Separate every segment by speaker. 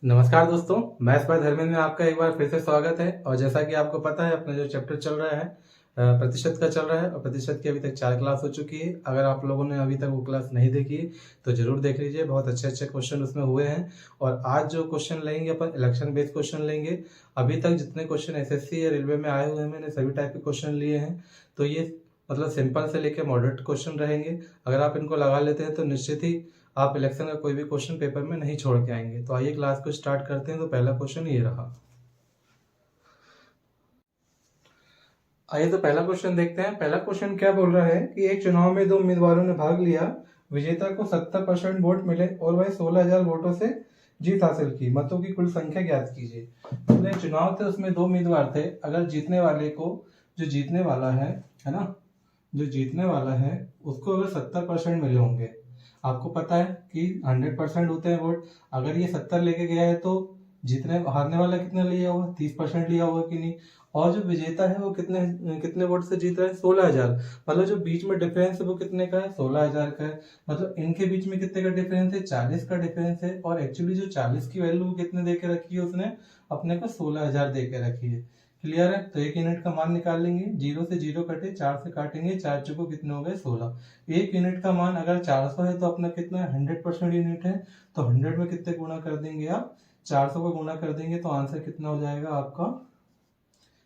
Speaker 1: नमस्कार दोस्तों, maths by Dharmendra में आपका एक बार फिर से स्वागत है। और जैसा कि आपको पता है, अपना जो चैप्टर चल रहा है प्रतिशत का चल रहा है, और प्रतिशत की अभी तक 4 क्लास हो चुकी है। अगर आप लोगों ने अभी तक वो क्लास नहीं देखी तो जरूर देख लीजिए, बहुत अच्छे अच्छे क्वेश्चन उसमें हुए हैं। और आज जो क्वेश्चन लेंगे अपन, इलेक्शन बेस्ड क्वेश्चन लेंगे। अभी तक जितने क्वेश्चन एसएससी या रेलवे में आए हुए हैं, मैंने सभी टाइप के क्वेश्चन लिए हैं। तो ये मतलब सिंपल से लेकर मॉडरेट क्वेश्चन रहेंगे। अगर आप इनको लगा लेते हैं तो निश्चित ही आप इलेक्शन का कोई भी क्वेश्चन पेपर में नहीं छोड़ के आएंगे। तो आइए क्लास को स्टार्ट करते हैं। तो पहला क्वेश्चन ये रहा। आइए तो पहला क्वेश्चन देखते हैं। पहला क्वेश्चन क्या बोल रहा है कि एक चुनाव में 2 उम्मीदवारों ने भाग लिया, विजेता को 70% वोट मिले और वह 16,000 वोटों से जीत हासिल की। मतों की कुल संख्या ज्ञात कीजिए। मतलब चुनाव थे, उसमें 2 उम्मीदवार थे। अगर जीतने वाले को, जो जीतने वाला है ना, जो जीतने वाला है उसको अगर 70% मिले होंगे, आपको पता है कि 100% होते हैं वोट। अगर ये 70 लेके गया है तो जीतने हारने वाला कितना लिया हुआ, 30% लिया हुआ कि नहीं। और जो विजेता है वो कितने कितने वोट से जीत रहा है, 16,000। मतलब जो बीच में डिफरेंस है वो कितने का है, 16,000 का है। मतलब इनके बीच में कितने का डिफरेंस है, 40 का डिफरेंस है। और एक्चुअली जो 40 की वैल्यू वो कितने दे के रखी है उसने, अपने को 16,000 दे के रखी है। क्लियर है। तो 1 यूनिट का मान निकाल लेंगे। 0 से 0 कटे, 4 से काटेंगे, 4 चौको कितने हो गए, 16। 1 यूनिट का मान अगर 400 है तो अपना कितना है, 100% यूनिट है। तो 100 में कितने गुना कर देंगे आप, 400 को गुना कर देंगे तो आंसर कितना हो जाएगा आपका,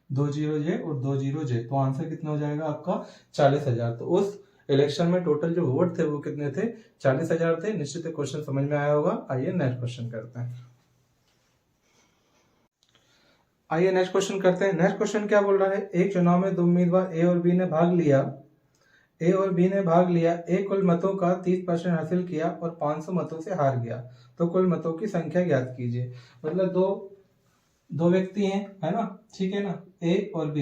Speaker 1: 2 0 जे और 2 0 जे। तो आंसर कितना हो जाएगा आपका 40,000। तो उस इलेक्शन में टोटल जो वोट थे वो कितने थे, 40,000 थे। निश्चित क्वेश्चन समझ में आया होगा। आइए नेक्स्ट क्वेश्चन करते हैं। आइए नेक्स्ट क्वेश्चन करते हैं। नेक्स्ट क्वेश्चन क्या बोल रहा है, एक चुनाव में 2 उम्मीदवार ए और बी ने भाग लिया। ए और बी ने भाग लिया। ए कुल मतों का 30% हासिल किया और 500 मतों से हार गया। तो कुल मतों की संख्या ज्ञात कीजिए। मतलब दो दो व्यक्ति हैं, है ना, ठीक है ना, ए और बी।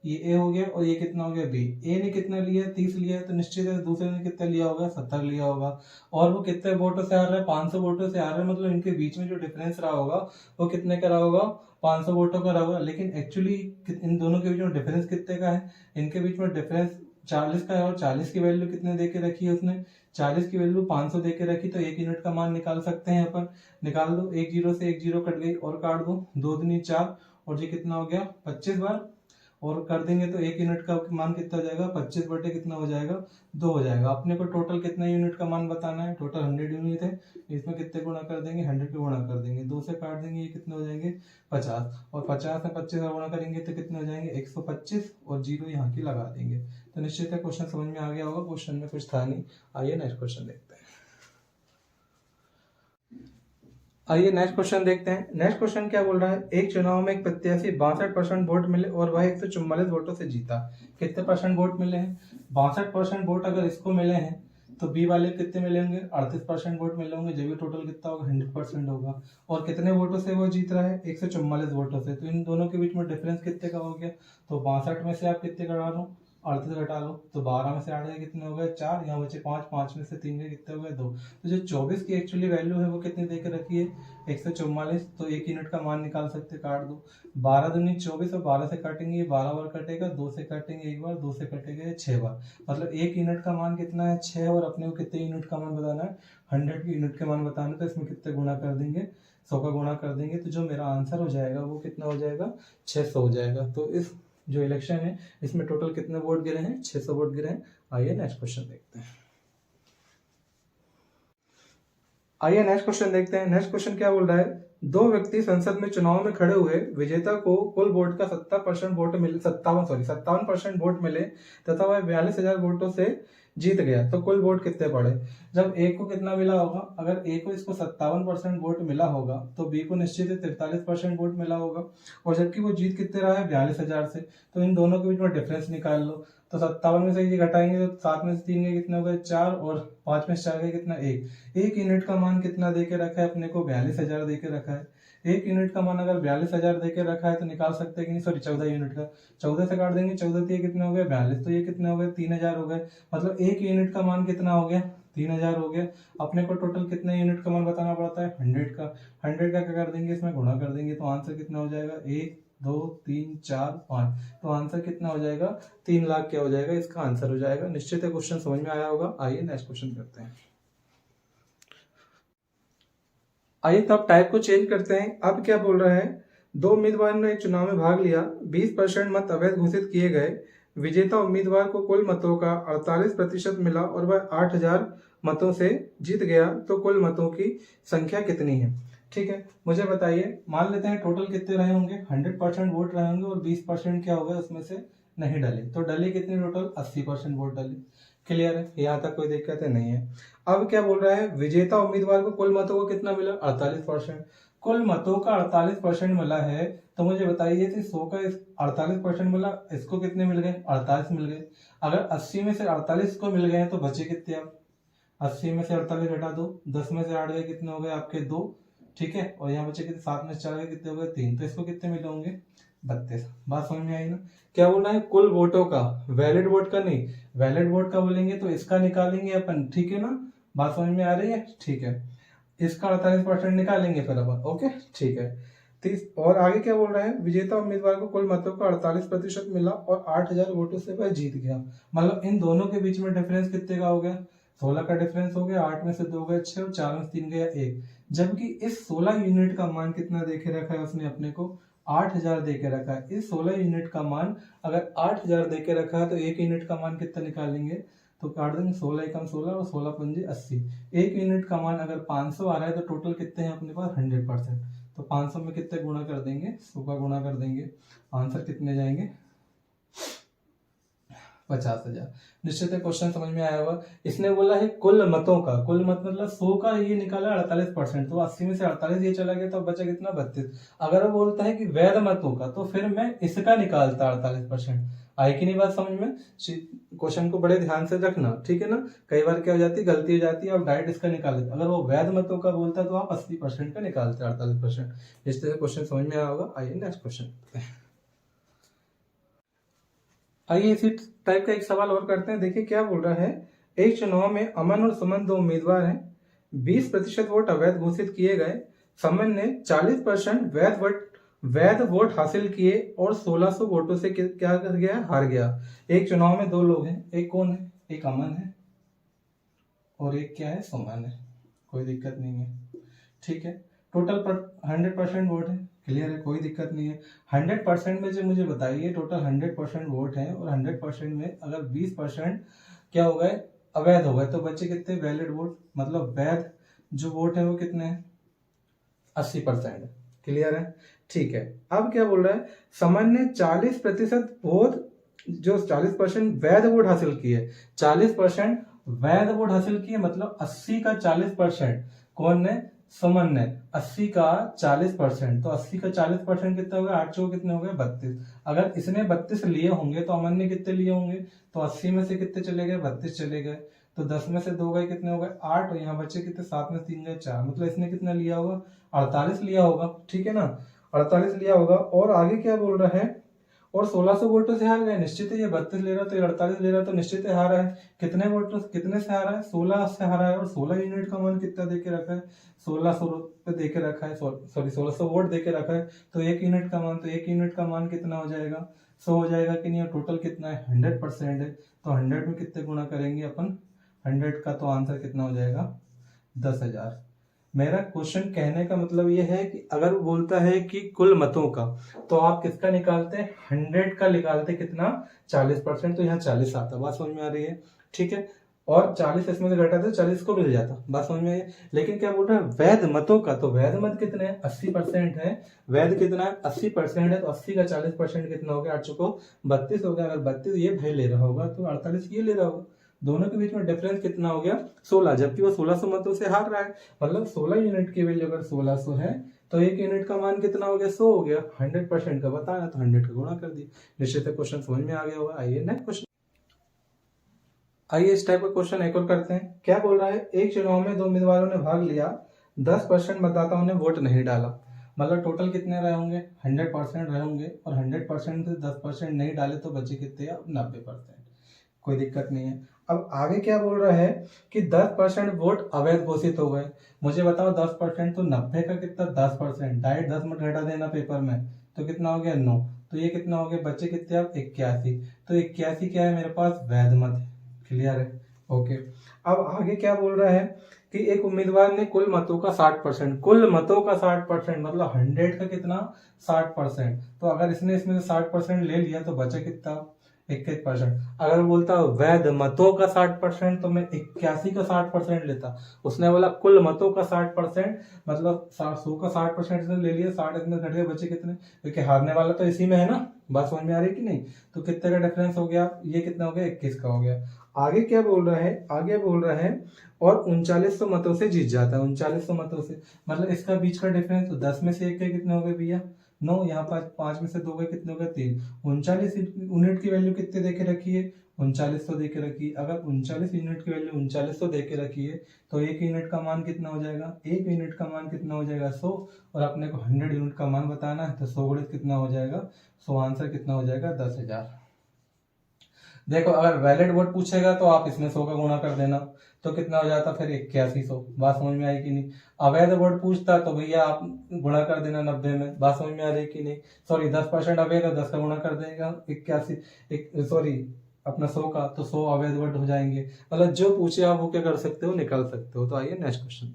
Speaker 1: ये ए हो गया और ये कितना हो गया, बी। ए ने कितना लिया, 30 लिया। तो निश्चित है दूसरे ने कितना लिया होगा, 70 लिया होगा। और वो कितने वोटों से हार रहा है, 500 वोटों से हार रहा है। मतलब इनके बीच में जो डिफरेंस रहा होगा वो कितने का रहा होगा, 500 वोटों का रहा होगा। लेकिन एक्चुअली इन दोनों के बीच में डिफरेंस कितने का है, इनके बीच में डिफरेंस 40 का है। और 40 की वैल्यू कितने दे के रखी है उसने, 40 की वैल्यू 500 दे के रखी। तो 1 यूनिट का मान निकाल सकते हैं अपन। निकाल दो। 1 0 से 1 0 कट गई और काट दो, 2 दूनी 4 और ये कितना हो गया, 25 बार। और कर देंगे तो 1 यूनिट का मान कितना हो जाएगा, 25 बटे कितना हो जाएगा, 2 हो जाएगा। अपने को टोटल कितना यूनिट का मान बताना है, टोटल 100 यूनिट है। इसमें कितने गुणा कर देंगे, 100 पे गुणा कर देंगे, 2 से काट देंगे, ये कितने हो जाएंगे, 50। और 50 में 25 का गुणा करेंगे तो कितने हो जाएंगे, 125। और 0 यहाँ की लगा देंगे। तो निश्चित है क्वेश्चन समझ में आ गया होगा। क्वेश्चन में कुछ था नहीं। आइए नेक्स्ट क्वेश्चन देखते हैं। आइए नेक्स्ट क्वेश्चन देखते हैं। नेक्स्ट क्वेश्चन क्या बोल रहा है, एक चुनाव में एक प्रत्याशी 62% वोट मिले और वह 144 वोटों से जीता। कितने परसेंट वोट मिले हैं, 62% वोट अगर इसको मिले हैं तो बी वाले कितने मिले होंगे, 38% वोट मिले होंगे। जब भी टोटल कितना होगा, 100% होगा। और कितने वोटों से वो जीत रहा है, 144 वोटों से। तो इन दोनों के बीच में डिफरेंस कितने का हो गया। तो 62 में से आप कितने घटा लो, 38 घटा लो। तो 12 में से 8 गए कितने हो गए, 4। यहाँ बचे 5, 5 में से 3 गए कितने हो गए, 2। तो जो 24 की एक्चुअली वैल्यू है वो कितनी देकर रखी है, 144। तो 1 यूनिट का मान निकाल सकते, काट दो। 12 दूनी 24 और 12 से काटेंगे, 12 बार कटेगा, 2 से काटेंगे 1 बार, 2 से कटेगा 6 बार। मतलब 1 यूनिट का मान कितना है, 6। और अपने को कितने यूनिट का मान बताना है, 100 की यूनिट के मान बताना है। तो इसमें कितने गुणा कर देंगे, 100 का गुणा कर देंगे। तो जो मेरा आंसर हो जाएगा वो कितना हो जाएगा, 600 हो जाएगा। तो इस जो इलेक्शन है इसमें टोटल कितने वोट गिरे हैं, 600 वोट गिरे हैं। आइए नेक्स्ट क्वेश्चन देखते हैं। आइए नेक्स्ट क्वेश्चन देखते हैं। नेक्स्ट क्वेश्चन क्या बोल रहा है, 2 व्यक्ति संसद में चुनाव में खड़े हुए। विजेता को कुल वोट का 70% वोट मिले, 57% वोट मिले तथा वह 42,000 वोटों से जीत गया। तो कुल वोट कितने पड़े। जब ए को कितना मिला होगा, अगर ए को इसको 57% वोट मिला होगा तो बी को निश्चित 43% वोट मिला होगा। और जबकि वो जीत कितने रहा है, 42,000 से। तो इन दोनों के बीच में डिफरेंस निकाल लो। तो 57 में से ये घटाएंगे तो 7 में से 3 गए कितने हो गए, 4। और 5 में से 4 गए कितना, 1। 1 यूनिट का मान कितना देके रखा है अपने को, 42,000 देके रखा है। 1 यूनिट का मान अगर 42,000 देके रखा है तो निकाल सकते हैं कि नहीं, सॉरी 14 यूनिट का। 14 से काट देंगे, 14 तो ये कितने हो गए, 42। तो ये कितने हो गए, 3,000 हो गए। मतलब 1 यूनिट का मान कितना हो गया, 3,000 हो गया। अपने को टोटल कितने यूनिट का मान बताना पड़ता है, 100 का। 100 का क्या कर देंगे, इसमें गुणा कर देंगे। तो आंसर कितना हो जाएगा, 1 2 3 4 5। तो आंसर कितना हो जाएगा, 3 लाख क्या हो जाएगा, इसका आंसर हो जाएगा। निश्चित है क्वेश्चन समझ में आया होगा। आइए नेक्स्ट क्वेश्चन देखते हैं। आइए नेक्स्ट क्वेश्चन देखते हैं। नेक्स्ट क्वेश्चन क्या बोल रहा है, एक चुनाव में 2 उम्मीदवार ए और बी ने भाग लिया। विजेता को कुल वोट का 70% वोट मिले तथा वह 42,000 वोटों से जीत गया। तो कुल वोट कितने पड़े। जब ए को कितना मिला होगा, अगर ए को इसको 57% वोट मिला होगा तो बी को निश्चित 43% वोट मिले आइए तो अब टाइप को चेंज करते हैं। अब क्या बोल रहा है, दो उम्मीदवारों ने एक चुनाव में भाग लिया, 20% मत अवैध घोषित किए गए, विजेता उम्मीदवार को कुल मतों का 48% मिला और वह 8000 मतों से जीत गया, तो कुल मतों की संख्या कितनी है? ठीक है, मुझे बताइए। मान लेते हैं टोटल कितने रहे होंगे, 100% वोट रहे होंगे और 20% क्या होगा उसमें से नहीं डले, तो डले कितने टोटल, 80% वोट डले। क्लियर है, यहाँ तक कोई दिक्कत है नहीं है। अब क्या बोल रहा है, विजेता उम्मीदवार को कुल मतों को कितना मिला, 48%। कुल मतों का 48% मिला है, तो मुझे बताइए कि 100 का 48% मिला, इसको कितने मिल गए, 48 मिल गए। अगर 80 में से 48 को मिल गए हैं तो बचे कितने, अब 80 में से 48 घटा दो, 10 में से 8 गए, कितने हो गए आपके 2, ठीक है, और यहाँ बचे कितने, 7 में से 4 गए, कितने हो गए 3, तो इसको कितने मिले होंगे, 32। बात समझ में आई ना? क्या बोलना है, कुल वोटों का, वैलिड वोट का नहीं, वैलिड वोट का बोलेंगे तो इसका निकालेंगे अपन, ठीक है ना? बात समझ में आ रही है? ठीक है, इसका 48% निकालेंगे फिर अपन, ओके ठीक है। और आगे क्या बोल रहा है, विजेता उम्मीदवार को कुल मतों का 48% मिला और 8000 वोटों से वह जीत गया। मतलब इन दोनों के बीच में डिफरेंस कितने का हो गया, 16 का डिफरेंस हो गया, 8 में से 2 गए 6 और 4 में से 3 गया 1। जबकि इस 16 यूनिट का मान कितना देके रखा है उसने अपने को, 8000 देके रखा है। इस 16 यूनिट का मान अगर 8000 देके रखा है तो 1 यूनिट का मान कितना निकालेंगे, तो काट देंगे 16 एकम 16 और 16 पंजे 80। 1 यूनिट का मान अगर 500 आ रहा है तो टोटल कितने हैं अपने पास, 100%। तो 500 में कितने गुणा कर देंगे, 100 का गुणा कर देंगे, आंसर कितने जाएंगे, 50,000। निश्चित है क्वेश्चन समझ में आया होगा। इसने बोला है कुल मतों का, कुल मत मतलब 100 का ये निकाला 48%, तो 80 में से 48 ये चला गया तो बचा कितना, 32। अगर वो बोलता है कि वैध मतों का, तो फिर मैं इसका निकालता 48%। आई कि नहीं बात समझ में? क्वेश्चन को बड़े ध्यान से रखना, ठीक है ना? कई बार क्या हो जाती है, गलती हो जाती है, आप डायरेक्ट इसका निकाल लेते। अगर वो वैध मतों का बोलता है तो आप 80% का निकालते 48%। इस तरह क्वेश्चन समझ में आया होगा। आइए नेक्स्ट क्वेश्चन। आइए इसी टाइप का एक सवाल और करते हैं। देखिए क्या बोल रहा है, एक चुनाव में अमन और सुमन दो उम्मीदवार हैं, 20% वोट अवैध घोषित किए गए। समन ने 40% वैध वोट हासिल किए और 1600 वोटों से क्या कर गया, हार गया। एक चुनाव में दो लोग हैं, एक कौन है, एक अमन है और एक क्या है, सुमन है। कोई दिक्कत नहीं है, ठीक है। टोटल 100% वोट है, क्लियर है, कोई दिक्कत नहीं है। 100% में जो मुझे बताइए, टोटल 100% वोट है और 100% में अगर 20% क्या हो गए, अवैध हो गए, तो बच्चे कितने, वैलिड वोट, मतलब वैध जो वोट है वो कितने हैं, 80%। क्लियर है, ठीक है। अब क्या बोल रहा है, समन ने 40% वोट, जो 40% वैध वोट हासिल किए, 40% वैध वोट हासिल किए, मतलब 80 का 40%। कौन ने, सुमन ने। 80 का 40%, तो 80 का 40% कितना हो गया, 8 चौके कितने हो गए, 32। अगर इसने 32 लिए होंगे तो अमन ने कितने लिए होंगे, तो 80 में से कितने चले गए, 32 चले गए। तो 10 में से 2 गए, कितने हो गए, 8, और यहाँ बच्चे कितने, 7 में 3 गए 4, मतलब इसने कितना लिया होगा, 48 लिया होगा, ठीक है ना, 48 लिया होगा। और आगे क्या बोल रहा है, और 1600 वोटों से हार गए, निश्चित है। ये 32 ले रहा तो ये 48 ले रहा तो निश्चित है हारा है। कितने वोटों, कितने से हारा है, 16 से हारा है। और 16 यूनिट का मान कितना देके रखा है, 1600 रुपये देके रखा है, सॉरी 1600 वोट देके रखा है। तो 1 यूनिट का मान, तो 1 यूनिट का मान कितना हो जाएगा, 100 हो जाएगा कि नहीं। और टोटल कितना है, 100% है, तो 100 में कितने गुणा करेंगे अपन, 100 का, तो आंसर कितना हो जाएगा, 10,000। मेरा क्वेश्चन कहने का मतलब ये है कि अगर वो बोलता है कि कुल मतों का, तो आप किसका निकालते हैं, 100 का निकालते, कितना, 40%, तो यहाँ 40 आता। बात समझ में आ रही है, ठीक है। और 40 इसमें से घटाते तो 40 को मिल जाता, बात समझ में आई। लेकिन क्या बोल रहा है, वैध मतों का, तो वैध मत कितने हैं, 80% है। वैध कितना है, 80% है, तो 80 का 40% कितना हो गया, 8 चौको 32 हो गया। अगर 32 ये भाई ले रहा होगा तो 48 ये ले रहा होगा, दोनों के बीच में डिफरेंस कितना हो गया, 16, जबकि वो 1600 मतों से हार रहा है। मतलब 16 यूनिट की वैल्यू अगर 1600 है तो 1 यूनिट का मान कितना हो गया, 100 हो गया। 100% का बताया तो 100 का गुणा कर दिया। निश्चित है क्वेश्चन समझ में आ गया होगा। आइए नेक्स्ट क्वेश्चन। आइए इस टाइप का क्वेश्चन एक और करते हैं। क्या बोल रहा है, एक चुनाव में दो उम्मीदवारों ने भाग लिया, 10% मतदाताओं ने वोट नहीं डाला। मतलब टोटल कितने रहे होंगे, 100% रहे होंगे, और 100% से 10% नहीं डाले तो बचे कितने, अब 90%। कोई दिक्कत नहीं है। अब आगे क्या बोल रहा है कि 10% वोट अवैध घोषित हो गए। मुझे बताओ 10%, तो 90 का कितना, 10%, डायरेक्ट 10 मत घटा देना पेपर में, तो कितना हो गया, 9। तो ये कितना हो गया, बच्चे कितने, अब 81। तो 81 क्या है मेरे पास, वैध मत है। क्लियर है, ओके। अब आगे क्या बोल रहा है कि एक उम्मीदवार ने कुल मतों का 60%, कुल मतों का 60% मतलब 100 का कितना 60%। तो अगर इसने इसमें से 60% ले लिया तो बचा कितना 21%। अगर बोलता वैध मतों का 60% तो मैं 81 का 60% लेता। उसने बोला कुल मतों का 60% मतलब 100 का 60% इसने ले लिया, 60 इसमें घट गए, बचे कितने, क्योंकि हारने वाला तो इसी में है ना। बात समझ में आ रही कि नहीं। तो कितने का डिफरेंस हो गया, ये कितना हो गया 21 का हो गया। आगे क्या बोल रहा है, आगे बोल रहा है और 3900 मतों से जीत जाता है। 3900 मतों से मतलब इसका बीच का डिफरेंस तो 10 में से 1 के कितने हो गए भैया 9, यहाँ पर 5 में से 2 गए कितने हो गए 3। 39 यूनिट की वैल्यू कितने दे के रखी है 3900 दे के रखी है। अगर 39 यूनिट की वैल्यू 3900 दे के रखी है तो 1 यूनिट का मान कितना हो जाएगा, 1 यूनिट का मान कितना हो जाएगा 100, और अपने को 100 यूनिट का मान बताना है तो 100 गुणित कितना हो जाएगा 100, आंसर कितना हो जाएगा 10,000। देखो अगर वैलिड वोट पूछेगा तो आप इसमें 100 का गुणा कर देना तो कितना हो जाता फिर 8100। बात समझ में आई कि नहीं। अवैध वोट पूछता तो भैया आप गुणा कर देना 90 में। बात समझ में आ रही कि नहीं। सॉरी 10% अवैध है, 10 का गुणा कर देगा 81, सॉरी अपना 100 का, तो 100 अवैध वोट हो जाएंगे। मतलब जो पूछे आप वो क्या कर सकते हो, निकाल सकते हो। तो आइए नेक्स्ट क्वेश्चन।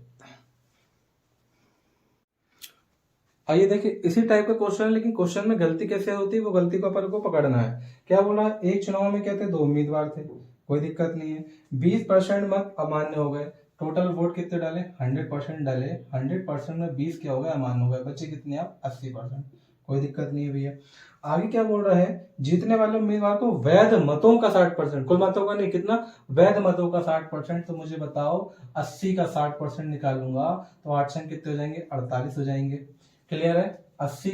Speaker 1: आइए देखिए इसी टाइप का क्वेश्चन है, लेकिन क्वेश्चन में गलती कैसे होती है वो गलती को अपन को पकड़ना है। क्या बोला, एक चुनाव में क्या थे 2 उम्मीदवार थे, कोई दिक्कत नहीं है। 20% मत अमान्य हो गए, टोटल वोट कितने डाले 100% डाले, 100% में 20 क्या हो गए अमान्य हो गए, बच्चे कितने आप 80%, कोई दिक्कत नहीं है भैया। आगे क्या बोल रहा है, जीतने वाले उम्मीदवार को वैध मतों का 60%, कुल मतों का नहीं कितना वैध मतों का 60%, तो मुझे बताओ 80 का 60% निकालूंगा तो 8 छंग कितने हो जाएंगे 48 हो जाएंगे। क्लियर है। 80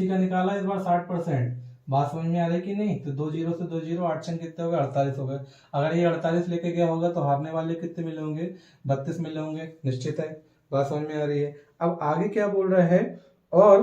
Speaker 1: का निकाला इस बार 60%। बात समझ में आ रही कि नहीं। तो 2 जीरो से 2 जीरो 8 छंग कितने हो गए 48 हो गए। अगर ये 48 लेके गया होगा तो हारने वाले कितने मिले होंगे 32 मिले होंगे, निश्चित है। बात समझ में आ रही है। अब आगे क्या बोल रहा है, और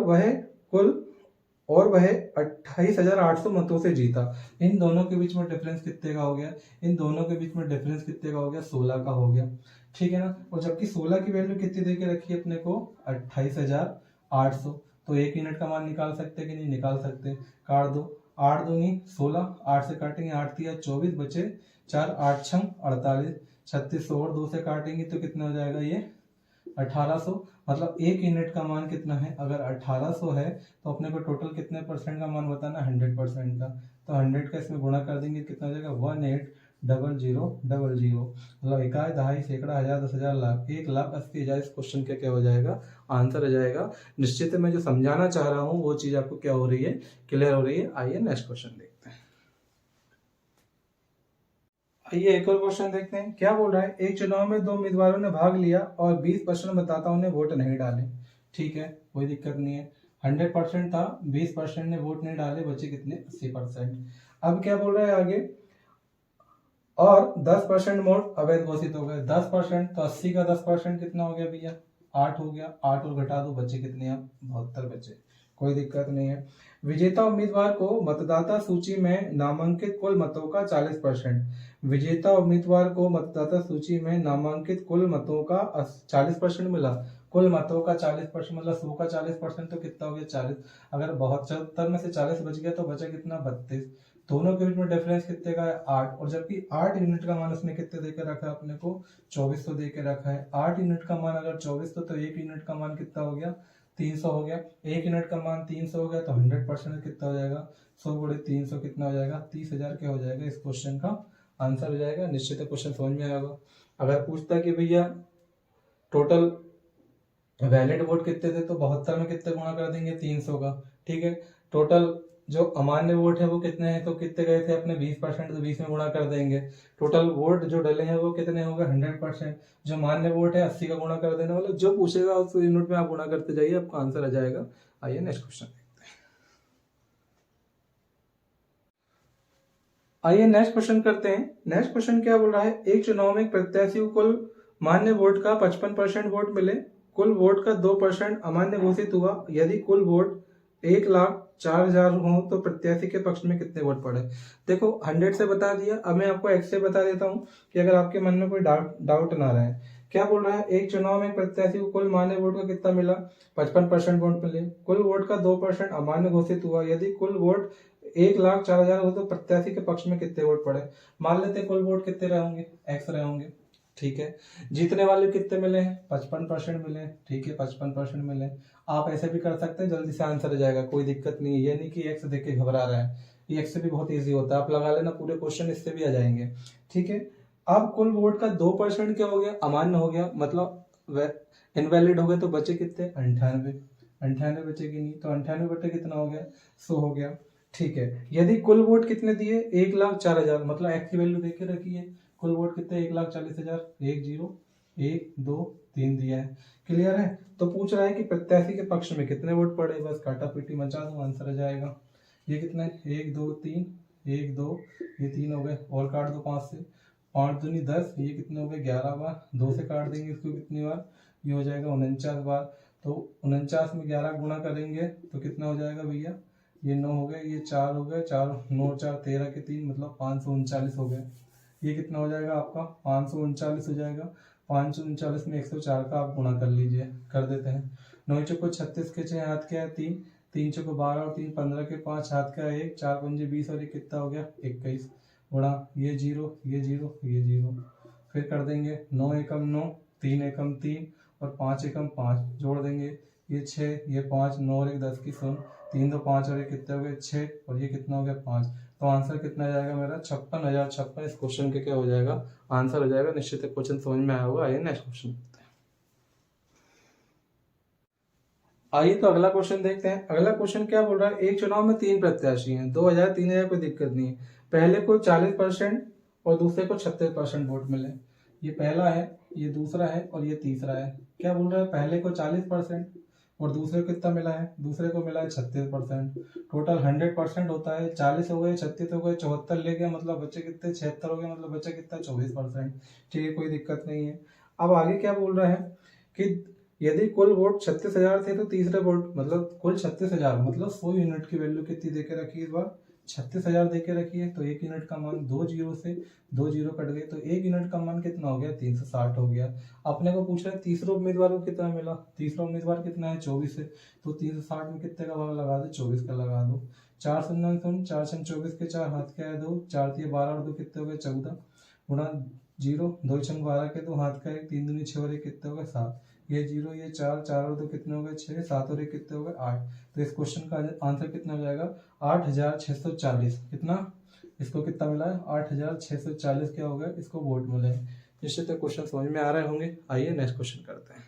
Speaker 1: वह 28,800 मतों से जीता। इन दोनों के बीच में डिफरेंस कितने का हो गया, इन दोनों के बीच में डिफरेंस कितने का हो गया 16 का हो गया। ठीक है ना। और जबकि 16 की वैल्यू कितनी दे के रखी है अपने को 28,800, तो 1 यूनिट का मान निकाल सकते कि नहीं निकाल सकते। काट दो, 8 दूनी 16, 8 से काटेंगे 8 दिया 24, बचे 4, 8 छंग 48, 3600 और 2 से काटेंगे तो कितना हो जाएगा ये 1800। मतलब 1 यूनिट का मान कितना है, अगर 1800 है तो अपने को टोटल कितने परसेंट का मान बताना 100% का। तो 100 का इसमें गुणा कर देंगे कितना हो जाएगा 180000। मतलब इकाई दहाई सैकड़ा हजार 10,000 लाख 1,80,000 इस क्वेश्चन का क्या हो जाएगा आंसर हो जाएगा। निश्चित है मैं जो समझाना चाह रहा हूँ वो चीज आपको क्या हो रही है क्लियर हो रही है। आइए नेक्स्ट क्वेश्चन देखते हैं। आइए एक और क्वेश्चन देखते हैं। क्या बोल रहा है, एक चुनाव में 2 उम्मीदवारों ने भाग लिया और 20% मतदाताओं ने वोट नहीं डाले। ठीक है, कोई दिक्कत नहीं है। 100% था, 20% ने वोट नहीं डाले, बचे कितने 80%। अब क्या बोल रहा है आगे, और 10% वोट अवैध घोषित हो गए। 10% तो 80 का 10% कितना हो गया भैया 8 हो गया। 8 और घटा दो, बचे कितने आप 72 बचे, कोई दिक्कत नहीं है। विजेता उम्मीदवार को मतदाता सूची में नामांकित कुल मतों का 40%। विजेता उम्मीदवार को मतदाता सूची में नामांकित कुल मतों का 40% मिला। कुल मतों का 40% मतलब 100 का 40% तो कितना हो गया 40। अगर 72 में से 40 बच गया तो बचा कितना 32। दोनों के बीच में डिफरेंस कितने का है 8, और जबकि 8 यूनिट का मान उसने कितने देकर रखा है अपने को 2400 देकर रखा है। 8 यूनिट का मान अगर 2400 तो 1 यूनिट का मान कितना हो गया 300 हो गया। 1 यूनिट का मान 300 हो गया तो 100% कितना हो जाएगा 100 गुणे 300 कितना हो जाएगा 30,000 क्या हो जाएगा इस क्वेश्चन का आंसर हो जाएगा। निश्चित है क्वेश्चन समझ में आएगा। अगर पूछता कि भैया टोटल वैलिड वोट कितने थे तो 72 में कितने गुणा कर देंगे 300 का। ठीक है, टोटल जो अमान्य वोट है वो कितने हैं तो कितने गए थे अपने 20%, तो 20 में गुणा कर देंगे। टोटल वोट जो डले हैं वो कितने हो गए 100%। जो मान्य वोट है 80 का गुणा कर देना, मतलब जो पूछेगा उस यूनिट में आप गुणा करते जाइए, आपका आंसर आ जाएगा। आइए नेक्स्ट क्वेश्चन देखते हैं। आइए नेक्स्ट क्वेश्चन करते हैं। नेक्स्ट क्वेश्चन क्या बोल रहा है, एक चुनाव में एक प्रत्याशी को कुल मान्य वोट का 55% वोट मिले, कुल वोट का 2% अमान्य घोषित हुआ। यदि कुल वोट 1,04,000 हो तो प्रत्याशी के पक्ष में कितने वोट पड़े। देखो 100 से बता दिया, अब मैं आपको एक्स से बता देता हूँ कि अगर आपके मन में कोई डाउट ना रहे। क्या बोल रहा है, एक चुनाव में एक प्रत्याशी को कुल मान्य वोट का कितना मिला 55% वोट मिले, कुल वोट का 2% अमान्य घोषित हुआ। यदि कुल वोट 1,04,000 हो तो प्रत्याशी के पक्ष में कितने वोट पड़े। मान लेते कुल वोट कितने रहे होंगे एक्स रहे होंगे। ठीक है। जीतने वाले कितने मिले हैं? 55% मिले हैं। ठीक है, 55% मिले हैं। आप ऐसे भी कर सकते हैं, जल्दी से आंसर आ जाएगा, कोई दिक्कत नहीं है। ये नहीं कि एक्स देख के घबरा रहा है, ये एक्स से भी बहुत ईजी होता है, आप लगा लेना, पूरे क्वेश्चन इससे भी आ जाएंगे। ठीक है। अब कुल वोट का 2% क्या हो गया? अमान्य हो गया, मतलब इनवैलिड हो गए, तो बचे कितने? 98। 98 बचे कि नहीं? तो 98 बटे कितना हो गया? 100 हो गया। ठीक है। यदि कुल वोट कितने दिए? 1,04,000, मतलब एक्स की वैल्यू देख के रखिए। कुल वोट कितने? 1,40,000। 1,0,1,2,3 दिया है। क्लियर है? तो पूछ रहा है कि प्रत्याशी के पक्ष में कितने वोट पड़े। बस काटा पीटी मचा दो, आंसर आ जाएगा। ये कितना है? 1 2 3, 1 2, ये 3 हो गए, और काट दो 5 से। 5 दूनी 10, ये कितने हो गए? 11 बार। 2 से काट देंगे इसको कितनी बार? ये हो जाएगा 49 बार। तो 49 में 11 गुणा करेंगे तो कितना हो जाएगा भैया? ये 9 हो गए, ये 4 हो गए, 4 9 4 13 के 3, मतलब 539 हो गए। ये कितना हो जाएगा आपका? 539 हो जाएगा। 539 में 104 का आप गुणा कर लीजिए, कर देते हैं। 9 चौको 36 के 6 हाथ क्या है? 3, 3 चौको 12 और 3 15 के 5 हाथ का 1, 4 पंजे 20 और ये कितना हो गया? 21 गुणा ये 0 ये 0 ये 0, फिर कर देंगे 9 एकम 9, 3 एकम 3 और 5 एकम 5, जोड़ देंगे ये 6 ये 5, 9 और 1 10 की सुन, 3 2 5 और ये कितने हो गए? 6, और ये कितना हो गया? 5। तो आंसर कितना जाएगा मेरा? 56,056। इस क्वेश्चन के क्या हो जाएगा? आंसर हो जाएगा। निश्चित क्वेश्चन समझ में आया होगा। आइए नेक्स्ट क्वेश्चन। आइए तो अगला क्वेश्चन देखते हैं। अगला क्वेश्चन क्या बोल रहा है? एक चुनाव में 3 प्रत्याशी हैं, 2,000 3,000, कोई दिक्कत नहीं है। पहले को 40% और दूसरे को 36% वोट मिले। ये पहला है, ये दूसरा है और ये तीसरा है। क्या बोल रहा है? पहले को 40% और दूसरे को कितना मिला है? दूसरे को मिला है 36%। टोटल 100% होता है। 40 हो गए, 36 हो गए, 74 ले गया, मतलब बच्चे कितने? 76 हो गए, मतलब बच्चे कितना? 24%। ठीक है, कोई दिक्कत नहीं है। अब आगे क्या बोल रहा है कि यदि कुल वोट 36,000 थे तो तीसरे वोट, मतलब कुल 36,000, मतलब 100 यूनिट की वैल्यू कितनी देके रखी है इस बार? 36,000 देके रखी है। तो 1 यूनिट का मान 2 जीरो से 2 जीरो कट गए, तो 1 यूनिट का मान कितना हो गया? 360 हो गया। अपने को पूछ रहा है तीसरे उम्मीदवार को कितना मिला। तीसरा उम्मीदवार कितना है? 24 है। तो 360 में कितने का भाग लगा दो? 24 का लगा दो। 4 सुन सुन, 4 सुन 24 के 4 हाथ क्या है? 2, 4 दिए 12 और 2 कितने हो गए? 14 गुणा 0, 2 छंग 12 के 2 हाथ का 1, 3 दूनी 6 और 1 कितने हो गए? 7। ये 0 ये 4, 4 और 2 कितने हो गए? 6, 7 और 1 कितने हो गए? 8। तो इस क्वेश्चन का आंसर कितना हो जाएगा? 8,640। कितना? इसको कितना मिला है? 8,640 क्या हो गया? इसको वोट मिले हैं। निश्चित क्वेश्चन समझ में आ रहे होंगे। आइए नेक्स्ट क्वेश्चन करते हैं।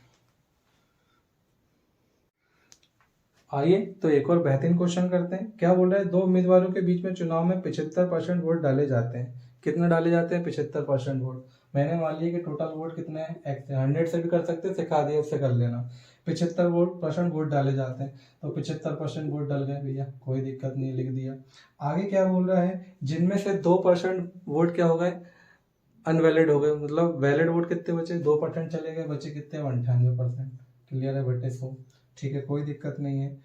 Speaker 1: आइए तो एक और बेहतरीन क्वेश्चन करते हैं। क्या बोल रहा है? 2 उम्मीदवारों के बीच में चुनाव में 75% वोट डाले जाते हैं। कितने डाले जाते हैं? 75% वोट। मैंने मान लिया कि टोटल वोट कितने हैं? 100 से भी कर सकते हैं, सिखा दिया, उससे कर लेना। 75% वोट डाले जाते हैं, तो 75% वोट डल गए भैया, कोई दिक्कत नहीं, लिख दिया। आगे क्या बोल रहा है? जिनमें से 2% वोट क्या हो गए? अनवैलिड हो गए, मतलब वैलिड वोट कितने बचे? 2% चले गए, बचे कितने? 98%। क्लियर है बटे 100। ठीक है, कोई दिक्कत नहीं है।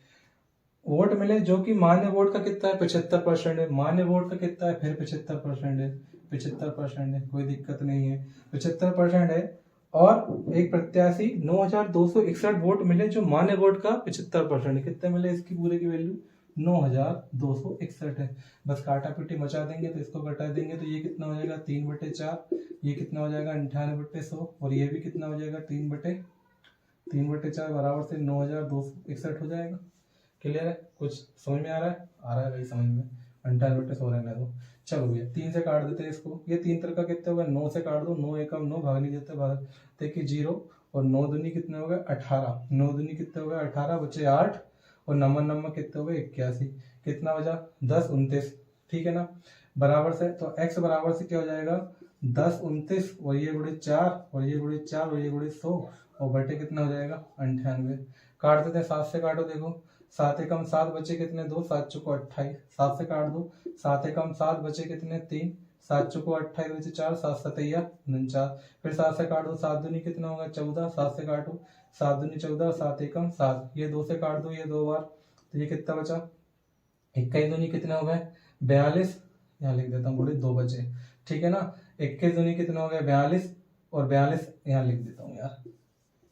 Speaker 1: वोट मिले जो कि मान्य वोट का कितना है? 75% है। मान्य वोट का कितना है? फिर 75% है। 75% है, कोई दिक्कत नहीं है। 75% है। और एक प्रत्याशी 9,261 वोट मिले जो मान्य वोट का 75% है। कितने मिले? इसकी पूरे की वैल्यू 9,261 है। बस काटा पीटी मचा देंगे तो इसको घटा देंगे तो ये कितना हो जाएगा? 3/4। ये कितना हो जाएगा? 98/100। और ये भी कितना हो जाएगा? 3/4 बराबर से 9,261 हो जाएगा। क्लियर है? कुछ समझ में आ रहा है? आ रहा है भाई समझ में। 98/100 रहने दो। चलो भैया 3 से काट देते हैं इसको। ये 3 तरह का कितने हो गए? 9 से काट दो। 9 एकम 9, भाग नहीं देते, भाग देखिए 0। और 9 दूनी कितने हो गए? 18। 9 दूनी कितने हो गए? 18, बचे 8। और नंबर नंबर कितने हो गए? 81। कितना बचा? 10 29। ठीक है ना? बराबर से तो x बराबर से क्या हो जाएगा? 10 29 और ये गुणे 4 और ये गुणे 4 और ये गुणे 100 और बटे कितना हो जाएगा? 98। काट देते हैं, 7 से काटो। देखो 7 एकम 7, बचे कितने? 2, 7 चौको 28। 7 से काट दो। 7 एकम 7, बचे कितने? 3, 7 चौको 28, बचे 4, 7 सतैया 49। फिर 7 से काट दो। 7 दूनी कितना होगा? 14। 7 से काटो। 7 दूनी 14, 7 एकम 7। ये 2 से काट दो, ये 2 बार, तो ये कितना बचा? 21 दूनी कितने हो गए? 42। यहाँ लिख देता हूँ, बोले 2 बचे। ठीक है ना? 21 दूनी कितने हो गए? 42। और 42 यहाँ लिख देता हूँ यार।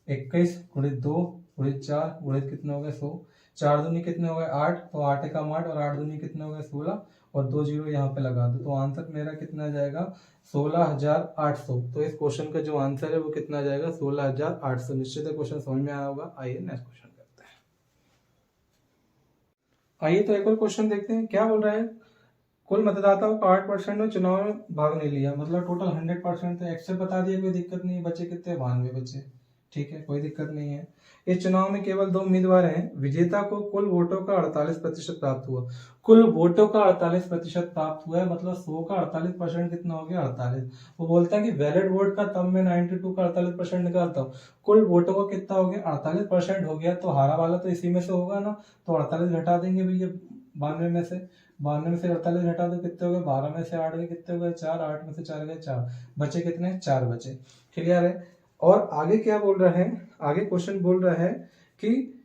Speaker 1: 21 गुणे 2 गुणे 4 गुणे कितने हो गए? 100। 4 दूनी कितने हो गए? 8, तो 8 एकम 8 और 8 दूनी कितने हो गए? 16। और 2 जीरो यहाँ पे लगा दो, तो आंसर मेरा कितना आ जाएगा 16,800। तो इस क्वेश्चन का जो आंसर है वो कितना आ जाएगा 16,800। निश्चित है क्वेश्चन समझ में आया होगा। आइए नेक्स्ट क्वेश्चन करते हैं। आइए तो एक और क्वेश्चन देखते हैं, क्या बोल रहा है, कुल मतदाताओं का 8% ने चुनाव में भाग नहीं लिया, मतलब टोटल 100%। तो एक्सेल बता दिया, कोई दिक्कत नहीं है। बचे कितने 92 बचे, ठीक है कोई दिक्कत नहीं है। इस चुनाव में केवल 2 उम्मीदवार हैं, विजेता को कुल वोटों का 48% प्राप्त हुआ। कुल वोटों का 48% प्राप्त हुआ है, मतलब 100 का 48% कितना हो गया 48। वो बोलता है कि वैलिड वोट का, तब मैं 92 का 48% निकालता हूँ। कुल वोटों का कितना हो गया 48% हो गया, तो हारा वाला तो इसी में से होगा ना, तो 48 घटा देंगे भैया 92 में से। 92 में से 48 घटा दो, कितने हो गए 12 में से 8 गए, कितने हो गए 4, 8 में से 4 गए 4, बचे कितने 4 बचे। क्लियर है। और आगे क्या बोल रहा है, आगे क्वेश्चन बोल रहा है कि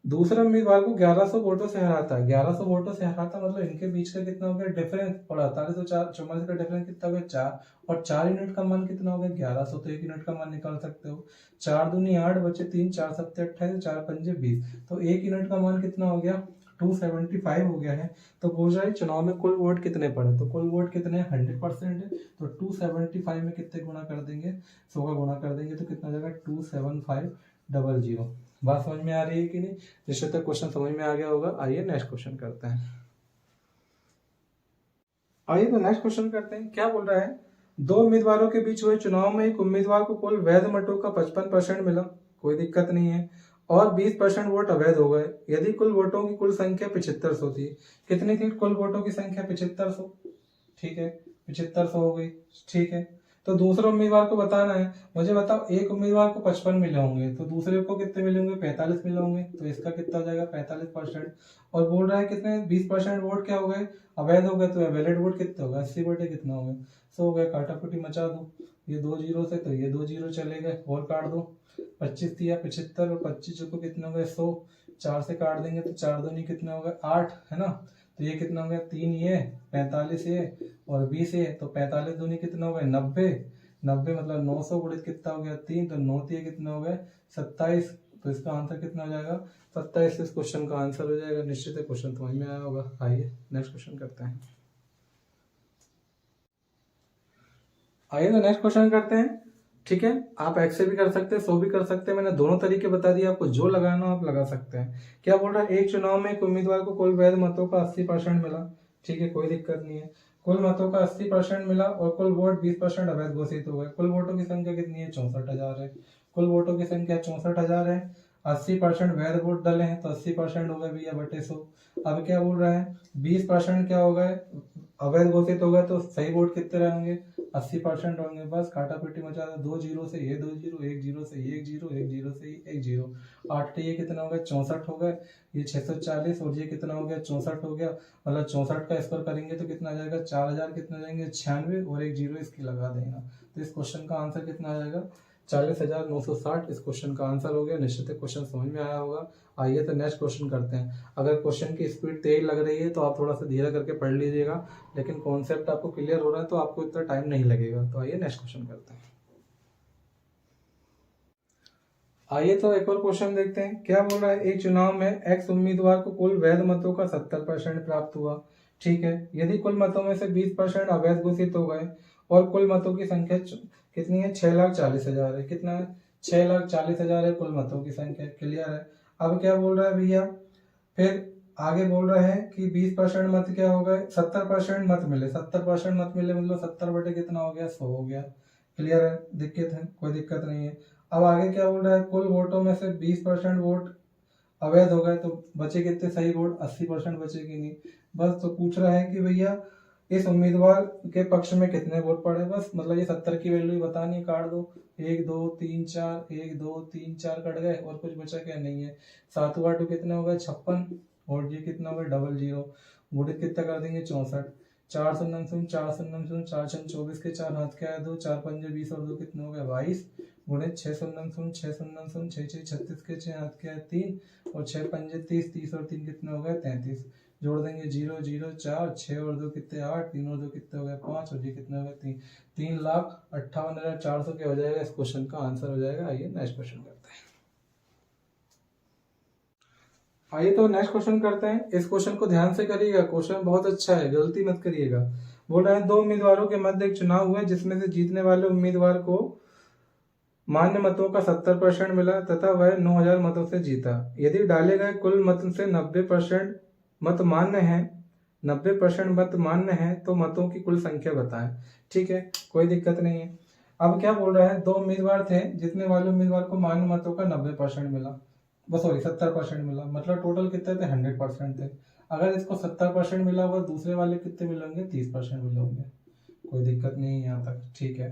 Speaker 1: दूसरा उम्मीदवार को 1100 वोटों से हराता है। 1100 वोटों से हराता मतलब इनके बीच का कितना हो गया डिफरेंस, और 4844 का डिफरेंस कितना हो गया 4, और 4 यूनिट का मान कितना हो गया 1100, तो 1 यूनिट का मान निकाल सकते हो। 4 दूनी 8 बचे 3, 4 सत्ते 28, 4 पंजे 20, तो 1 यूनिट का मान कितना हो गया 275 हो गया है। तो पूछ रहा है चुनाव में कुल वोट कितने पड़े, तो कुल वोट कितने 100% है, तो 275 में कितने गुना कर देंगे 100 का गुना कर देंगे, तो कितना हो जाएगा 27500। बात समझ में आ रही है कि नहीं, जिससे तक क्वेश्चन समझ में आ गया होगा। आइए नेक्स्ट क्वेश्चन करते हैं। आइए तो नेक्स्ट क्वेश्चन करते हैं, क्या बोल रहा है, 2 उम्मीदवारों के बीच हुए चुनाव में एक उम्मीदवार को कुल वैध मतों का 55% मिला, कोई दिक्कत नहीं है, और 20% वोट अवैध हो गए। यदि कुल वोटों की कुल संख्या 7500 थी, कितनी थी कुल वोटों की संख्या 7500, ठीक है 7500 हो गई, ठीक है। तो दूसरे उम्मीदवार को बताना है, मुझे बताओ एक उम्मीदवार को 55 मिले होंगे, तो दूसरे को कितने मिले होंगे 45 मिले होंगे, तो इसका कितना हो जाएगा 45%। और बोल रहा है कितने 20% वोट क्या हो गए अवैध हो गए, तो वैलिड वोट कितने हो गए 80 बटे कितना हो गए 100 हो गए। काटाकुटी मचा दो, ये 2 जीरो से तो ये 2 जीरो चले गए, और काट दो 25 दिया 75, और 25 को कितने हो गए 100, 4 से काट देंगे तो 4 दूनी कितने हो गए 8 है ना, तो ये कितना हो गया 3 ये 45 ये और 20 ये, तो 45 दूनी कितना हो गए 90, 90 मतलब 900 गुणित कितना हो गया 3, तो 9 3 कितना हो गए 27, तो इसका आंसर कितना हो जाएगा 27। इस क्वेश्चन का आंसर हो जाएगा। निश्चित है क्वेश्चन समझ में आया होगा। आइए नेक्स्ट क्वेश्चन करते हैं। आइए तो नेक्स्ट क्वेश्चन करते हैं, ठीक है। आप एक्स से भी कर सकते हैं 100 भी कर सकते हैं, मैंने दोनों तरीके बता दिए आपको, जो लगाना हो आप लगा सकते हैं। क्या बोल रहा है, एक चुनाव में एक उम्मीदवार को कुल वैध मतों का 80% मिला, ठीक है कोई दिक्कत नहीं है। कुल मतों का 80% मिला और कुल वोट 20% अवैध घोषित हो गए। कुल वोटों की संख्या कितनी है 64,000 है, कुल वोटों की संख्या 64,000 है। 80% वैध वोट डाले हैं तो 80% हो गए भैया बटे 100। अब क्या बोल रहा है 20% क्या हो गए अवैध घोषित हो गए, तो सही वोट कितने रहेंगे 80% होंगे। बस काटा पीटी मचा दो, 2 जीरो से ये 2 जीरो, 1 जीरो से ये 1 जीरो, 1 जीरो से ये 1 जीरो, 8 ये कितना हो गया 64 हो गए, ये 640 और ये कितना हो गया 64 हो गया, मतलब 64 का स्कोर करेंगे तो कितना आ जाएगा 4000 कितना आ जाएंगे 96 और 1 जीरो इसकी लगा देना। तो इस क्वेश्चन का आंसर कितना आ जाएगा 40,960। इस क्वेश्चन का आंसर हो गया। निश्चित है क्वेश्चन समझ में आया होगा। आइए तो नेक्स्ट क्वेश्चन करते हैं। अगर क्वेश्चन की स्पीड तेज लग रही है तो आप थोड़ा सा धीरे करके पढ़ लीजिएगा, लेकिन कॉन्सेप्ट आपको क्लियर हो रहा है तो आपको इतना टाइम नहीं लगेगा। तो आइए नेक्स्ट क्वेश्चन करते हैं। आइए तो एक और क्वेश्चन देखते हैं, क्या बोल रहा है, एक चुनाव में एक्स उम्मीदवार को कुल वैध मतों का 70% प्राप्त हुआ, ठीक है। यदि कुल मतों में से 20% अवैध घोषित हो गए और कुल मतों की संख्या कितनी है 6,40,000 है, कितना है 6,40,000 है कुल मतों की संख्या। क्लियर है। अब क्या बोल रहा है भैया, फिर आगे बोल रहा है कि 20% मत क्या हो गए 70% मत मिले, 70% मत मिले मतलब 70 बटे कितना हो गया 100 हो गया। क्लियर है, दिक्कत है कोई दिक्कत नहीं है। अब आगे क्या बोल रहा है, कुल वोटों में से 20% वोट अवैध हो गए, तो बचे कितने सही वोट 80% बचे कि नहीं। बस तो पूछ रहा है कि भैया इस उम्मीदवार के पक्ष में कितने वोट पड़े, बस मतलब ये 70 की वैल्यू बतानी है, काट दो 1 2 3 4, 1 2 3 4 कट गए और कुछ बचा क्या नहीं है। 7 8 कितने हो गए 56 और ये कितना हो गया 00, गुणित कितना कर देंगे 64, 4 शून्य शून्य 4 शून्य शून्य 4 छन 24 के 4 हाथ क्या है 2, 4 पंजे 20 और 2 कितने हो गए 22, गुणित 6 शून्य शून्य 6 शून्य शून्य 6 6 36 के 6 हाथ क्या है 3 और 6 पंजे 30, 30 और 3 कितने हो गए 33, जोड़ देंगे 0 0 4 6 और 2 कितने 8, 3 और 2 कितने हो गए 5 और ये कितने हो गए 3,58,400 के हो जाएगा। इस क्वेश्चन का आंसर हो जाएगा। आइए नेक्स्ट क्वेश्चन करते हैं। आइए तो नेक्स्ट क्वेश्चन करते हैं। इस क्वेश्चन को ध्यान से करिएगा, क्वेश्चन बहुत अच्छा है, गलती मत करिएगा। बोल रहा है 2 उम्मीदवारों के मध्य एक चुनाव हुआ जिसमें से जीतने वाले उम्मीदवार को मान्य मतों का 70% मिला तथा वह 9000 मतों से जीता। यदि डाले गए कुल मत से 90% मत मान्य है 90% मत मान्य है तो मतों की कुल संख्या बताएं। ठीक है, कोई दिक्कत नहीं है। अब क्या बोल रहा है, 2 उम्मीदवार थे, जीतने वाले उम्मीदवार को मान्य मतों का 90% मिला, सॉरी 70% मिला, मतलब टोटल कितने थे, 100% थे। अगर इसको 70% मिला हुआ, दूसरे वाले कितने मिले होंगे, 30% मिले होंगे। कोई दिक्कत नहीं है यहाँ तक, ठीक है।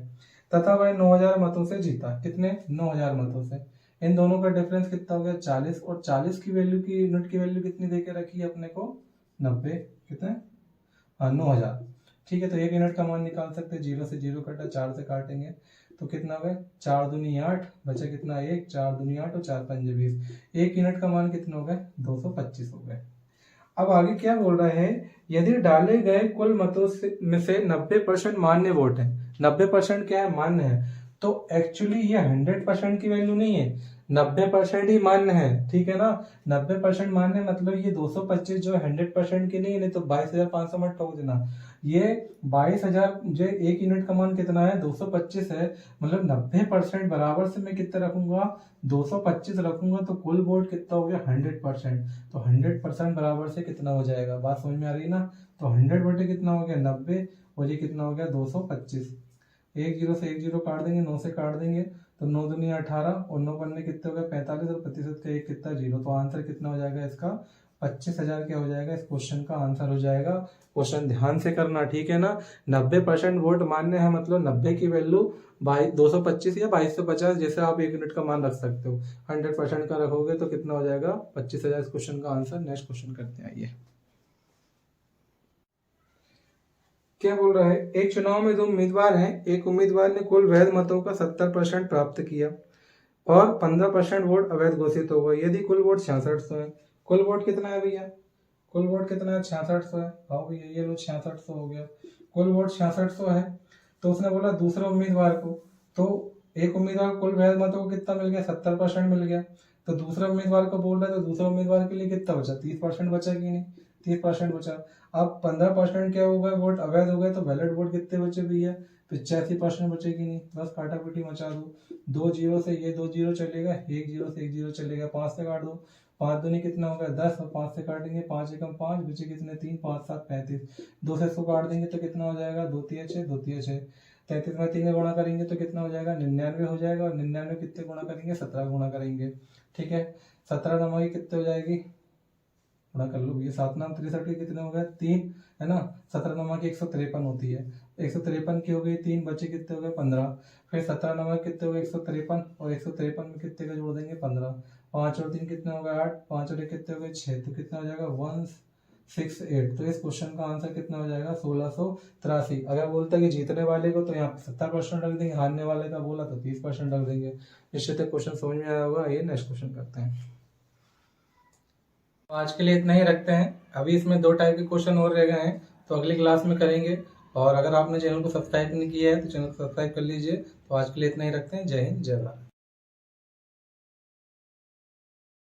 Speaker 1: तथा वह 9000 मतों से जीता। कितने, 9000 मतों से। इन दोनों का डिफरेंस कितना हो गया, 40, और 40 की वैल्यू की यूनिट की वैल्यू कितनी देके रखी है अपने को, 90। कितने, हाँ 9000। ठीक है, तो एक यूनिट का मान निकाल सकते हैं। 0 से 0 कटा, 4 से काटेंगे तो कितना हो गया, 4 दूनी 8, बचा कितना 1, 4 दूनी 8 और 4 पंजे 20। एक यूनिट का मान कितना हो गया, 225 हो गए। अब आगे क्या बोल रहा है, यदि डाले गए कुल मतों में से 90% मान्य वोट है, 90% क्या है, मान्य है, तो एक्चुअली ये 100% की वैल्यू नहीं है, 90% ही मान्य है। ठीक है ना, 90% मान्य मतलब ये 225 जो 100% की नहीं है, नहीं तो 22,500 मत ठोक देना। ये 22,000 जो एक यूनिट का मान कितना है, 225 है, मतलब 90% बराबर से मैं कितना रखूंगा, 225 रखूंगा, तो कुल वोट कितना हो गया, 100%। तो 100% बराबर से कितना हो जाएगा, बात समझ में आ रही है ना। तो 100 बटे कितना हो गया, 90, और ये कितना हो गया, 225। एक 0 से एक 0 काट देंगे, 9 से काट देंगे तो 9 दूनी 18, और 9 पन्ने कितने हो गए, 45, और प्रतिशत का एक कितना, 0। तो आंसर कितना हो जाएगा इसका, 25,000 क्या हो जाएगा, इस क्वेश्चन का आंसर हो जाएगा। क्वेश्चन ध्यान से करना, ठीक है ना। 90% वोट मान्य है, मतलब 90 की वैल्यू 225 या 2250, जैसे आप एक यूनिट का मान रख सकते हो। 100% का रखोगे तो कितना हो जाएगा, 25,000 इस क्वेश्चन का आंसर। नेक्स्ट क्वेश्चन करते हैं, आइए। क्या बोल रहा है, एक चुनाव में 2 उम्मीदवार हैं, एक उम्मीदवार ने कुल वैध मतों का 70% प्राप्त किया और 15% वोट अवैध घोषित हो गए। यदि कुल वोट 6600 है, कुल वोट कितना है भैया, कुल वोट कितना है, 6600 है। आओ भैया, ये लो 6600 हो गया, कुल वोट 6600 है। तो उसने बोला दूसरे उम्मीदवार को, तो एक उम्मीदवार कुल वैध मतों को कितना मिल गया, 70% मिल गया। तो दूसरे उम्मीदवार को बोल रहा है, तो दूसरे उम्मीदवार के लिए कितना बचा, 30% बचा कि नहीं, 30% बचा। अब 15% क्या हो गए, वोट अवैध हो गए, तो वैलिड वोट कितने बचे भैया, 85% बचेगी नहीं, बस काटा पीटी मचा दो। 2 0 से ये 2 0 चलेगा, 1 0 से 1 0 चलेगा, 5 से काट दो, 5 दूनी कितना होगा 10, और 5 से काटेंगे 5 एकम 5, बचे कितने 3, 5 7 35, 2 से इसको काट देंगे तो कितना हो जाएगा, 2 3 6, 2 3 6, 33 में 3 गुणा करेंगे तो कितना हो जाएगा, 99 हो जाएगा, और 99 कितने गुणा करेंगे, 17 गुणा करेंगे। ठीक है, 17 नंबर कितने हो जाएगी, गुणा कर लो, ये 7 नाम 63 के कितने हो गए, 3 है ना। 17 नंबर की 153 होती है, 153 की हो गई 3, बचे कितने हो गए 15। फिर 17 नंबर कितने हो गए 153, और 153 में कितने का जोड़ देंगे 15, 5 और 3 कितने हो गए 8, 5 और 1 कितने हो गए 6, तो कितना हो जाएगा 168। तो इस क्वेश्चन का आंसर कितना हो जाएगा 1683। अगर बोलता है कि जीतने वाले को तो यहाँ पे 70% रख देंगे, हारने वाले का बोला तो 30% रख देंगे। इससे तक क्वेश्चन समझ में आया होगा। ये नेक्स्ट क्वेश्चन करते हैं। तो आज के लिए इतना ही रखते हैं, अभी इसमें 2 टाइप के क्वेश्चन और रह गए हैं, तो अगली क्लास में करेंगे। और अगर आपने चैनल को सब्सक्राइब नहीं किया है तो चैनल को सब्सक्राइब कर लीजिए। तो आज के लिए इतना ही रखते हैं। जय हिंद, जय भारत।